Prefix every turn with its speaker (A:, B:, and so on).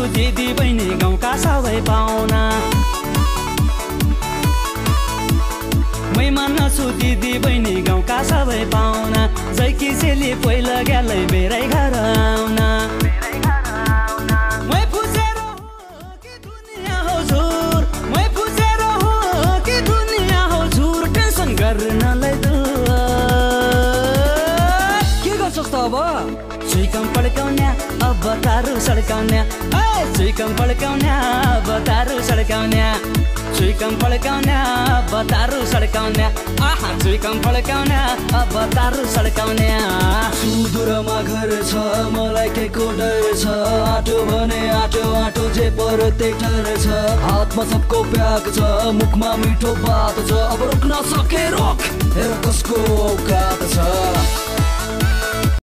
A: नसु दिदी बहिनी गाउँका सबै पाहुना मैमा नसु दिदी बहिनी गाउँका सबै पाहुना जै किसेली पहिला गेलै बेरै घर आउना मै फुसेरो हो कि दुनिया हो झुर मै फुसेरो हो कि दुनिया हो झुर टेन्सन गर्नलाई दूर
B: के गर्छस् त अब
A: चुइकम पड्काउन्या अब तारु सड्काउन्या चुइकम पड्काउन्या अब तारु सड्काउन्या चुइकम पड्काउन्या अब तारु सड्काउन्या आहा चुइकम पड्काउन्या अब तारु सड्काउन्या
B: सुदूरमा घर छ मलाई के को डर छ आटो भने आटो आटो जे पर त्यही ठहर छ हातमा सबको प्याक छ मुखमा मिठो बात छ अब रोक्न सके रोक हेर कसको औकात छ